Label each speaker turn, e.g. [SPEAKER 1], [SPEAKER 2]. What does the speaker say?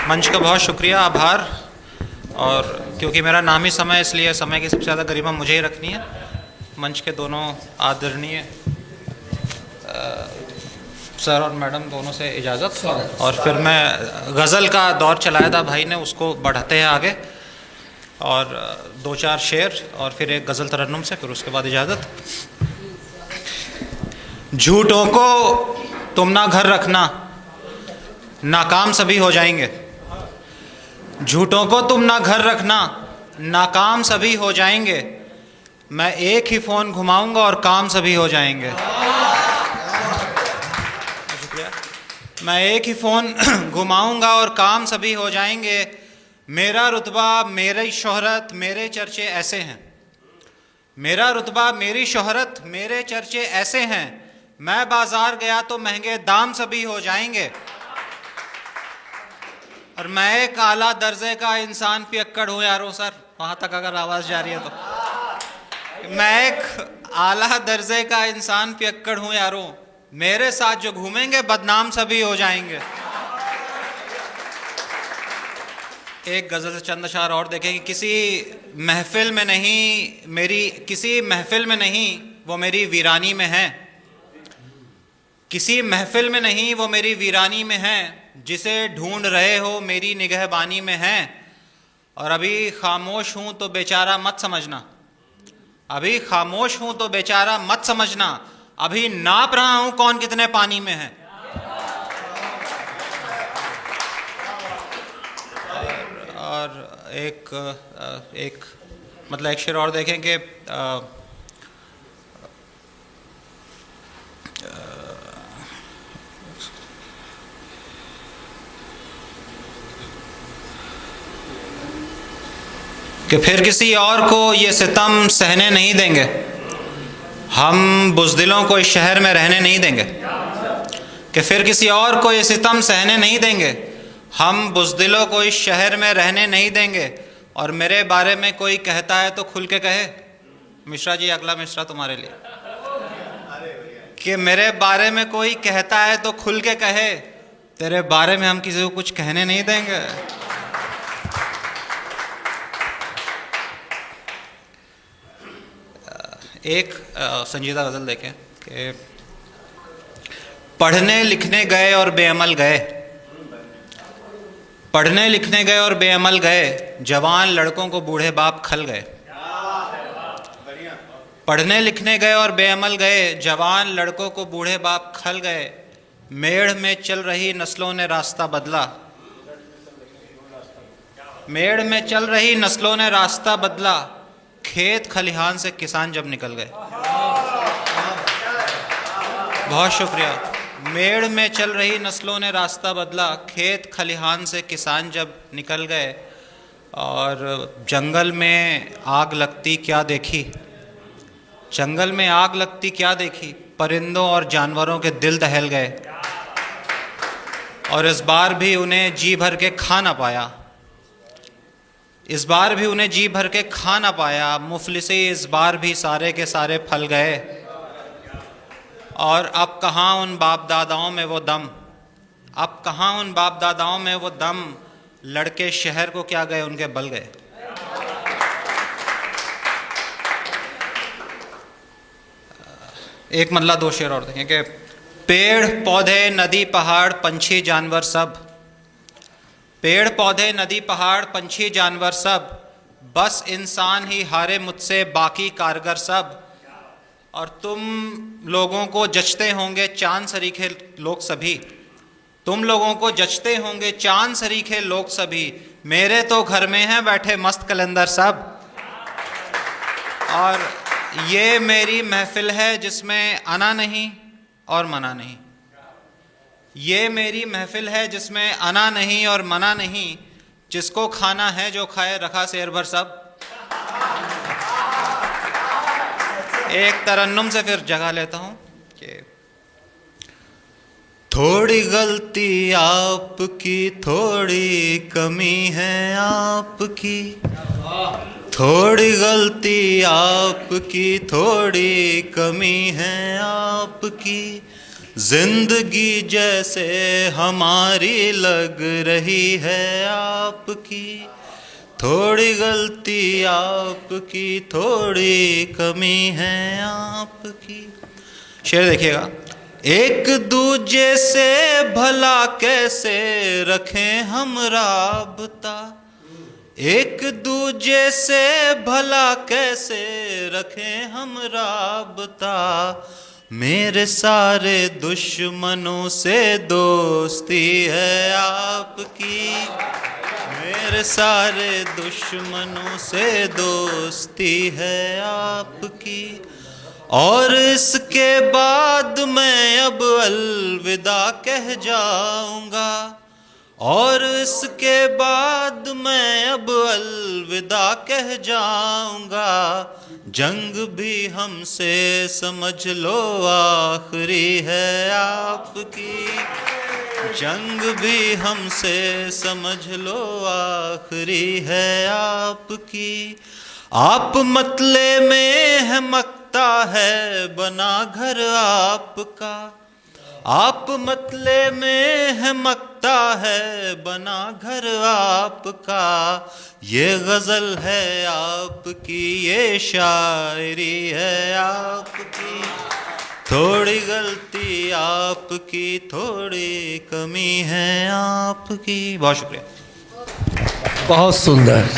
[SPEAKER 1] मंच का बहुत शुक्रिया, आभार। और क्योंकि मेरा नाम ही समय, इसलिए समय की सबसे ज़्यादा गरिमा मुझे ही रखनी है। मंच के दोनों आदरणीय सर और मैडम दोनों से इजाज़त। और फिर मैं गज़ल का दौर चलाया था भाई ने, उसको बढ़ाते हैं आगे, और दो चार शेर और फिर एक गज़ल तरन्नुम से, फिर उसके बाद इजाज़त। झूठों को तुम ना घर रखना, नाकाम सभी हो जाएंगे। झूठों को तुम ना घर रखना, नाकाम सभी हो जाएंगे। मैं एक ही फ़ोन घुमाऊंगा और काम सभी हो जाएंगे। मैं एक ही फ़ोन घुमाऊंगा और काम सभी हो जाएंगे। मेरा रुतबा, मेरी शोहरत, मेरे चर्चे ऐसे हैं। मेरा रुतबा, मेरी शोहरत, मेरे चर्चे ऐसे हैं। मैं बाजार गया तो महंगे दाम सभी हो जाएंगे। और मैं एक आला दर्जे का इंसान पियक्कड़ हूँ यारों। सर वहाँ तक अगर आवाज़ जा रही है तो। मैं एक आला दर्जे का इंसान पियक्कड़ हूँ यारों। मेरे साथ जो घूमेंगे बदनाम सभी हो जाएंगे। एक गज़ल से चंद अशार और देखें कि किसी महफिल में नहीं वो मेरी वीरानी में है। किसी महफिल में नहीं वो मेरी वीरानी में है। जिसे ढूंढ रहे हो मेरी निगहबानी में है। और अभी खामोश हूं तो बेचारा मत समझना। अभी खामोश हूं तो बेचारा मत समझना। अभी नाप रहा हूं कौन कितने पानी में है। और एक मतलब एक शेर और देखें कि फिर किसी और को ये सितम सहने नहीं देंगे। हम बुज़दिलों को इस शहर में रहने नहीं देंगे। कि फिर किसी और को ये सितम सहने नहीं देंगे। हम बुज़दिलों को इस शहर में रहने नहीं देंगे। और मेरे बारे में कोई कहता है तो खुल के कहे। मिश्रा जी, अगला मिश्रा तुम्हारे लिए। कि मेरे बारे में कोई कहता है तो खुल के कहे। तेरे बारे में हम किसी को कुछ कहने नहीं देंगे। एक संजीदा गज़ल देखें कि पढ़ने लिखने गए और बेअमल गए। पढ़ने लिखने गए और बेअमल गए। जवान लड़कों को बूढ़े बाप खल गए। पढ़ने लिखने गए और बेअमल गए। जवान लड़कों को बूढ़े बाप खल गए। मेड़ में चल रही नस्लों ने रास्ता बदला। मेड़ में चल रही नस्लों ने रास्ता बदला। खेत खलिहान से किसान जब निकल गए। बहुत शुक्रिया। मेड़ में चल रही नस्लों ने रास्ता बदला। खेत खलिहान से किसान जब निकल गए। और जंगल में आग लगती क्या देखी। जंगल में आग लगती क्या देखी। परिंदों और जानवरों के दिल दहल गए। और इस बार भी उन्हें जी भर के खा ना पाया। इस बार भी उन्हें जी भर के खा ना पाया। मुफलिसी इस बार भी सारे के सारे फल गए। और अब कहाँ उन बाप दादाओं में वो दम। अब कहाँ उन बाप दादाओं में वो दम। लड़के शहर को क्या गए उनके बल गए। एक मतलब दो शेर और देखें कि पेड़ पौधे नदी पहाड़ पंछी जानवर सब। पेड़ पौधे नदी पहाड़ पंछी जानवर सब। बस इंसान ही हारे मुझसे बाकी कारगर सब। और तुम लोगों को जचते होंगे चांद सरीखे लोग सभी। तुम लोगों को जचते होंगे चांद सरीखे लोग सभी। मेरे तो घर में हैं बैठे मस्त कलंदर सब। और ये मेरी महफिल है जिसमें आना नहीं और मना नहीं। ये मेरी महफिल है जिसमें आना नहीं और मना नहीं। जिसको खाना है जो खाए रखा शेर भर सब। एक तरन्नुम से फिर जगह लेता हूँ कि थोड़ी गलती आपकी थोड़ी कमी है आपकी। थोड़ी गलती आपकी थोड़ी कमी है आपकी। जिंदगी जैसे हमारी लग रही है आपकी, थोड़ी गलती आपकी, थोड़ी कमी है आपकी। शेर देखिएगा। एक दूजे से भला कैसे रखें हम राबता, एक दूजे से भला कैसे रखें हम राबता, मेरे सारे दुश्मनों से दोस्ती है आपकी, मेरे सारे दुश्मनों से दोस्ती है आपकी। और इसके बाद मैं अब अलविदा कह जाऊंगा, और इसके बाद मैं अब अलविदा कह जाऊंगा, जंग भी हमसे समझ लो आखिरी है आपकी, जंग भी हमसे समझ लो आखिरी है आपकी। आप मतले में है मकता है बना घर आपका, आप मतले में है मकता है बना घर आपका, ये गजल है आपकी, ये शायरी है आपकी, थोड़ी गलती आपकी, थोड़ी कमी है आपकी। बहुत शुक्रिया।
[SPEAKER 2] बहुत सुंदर।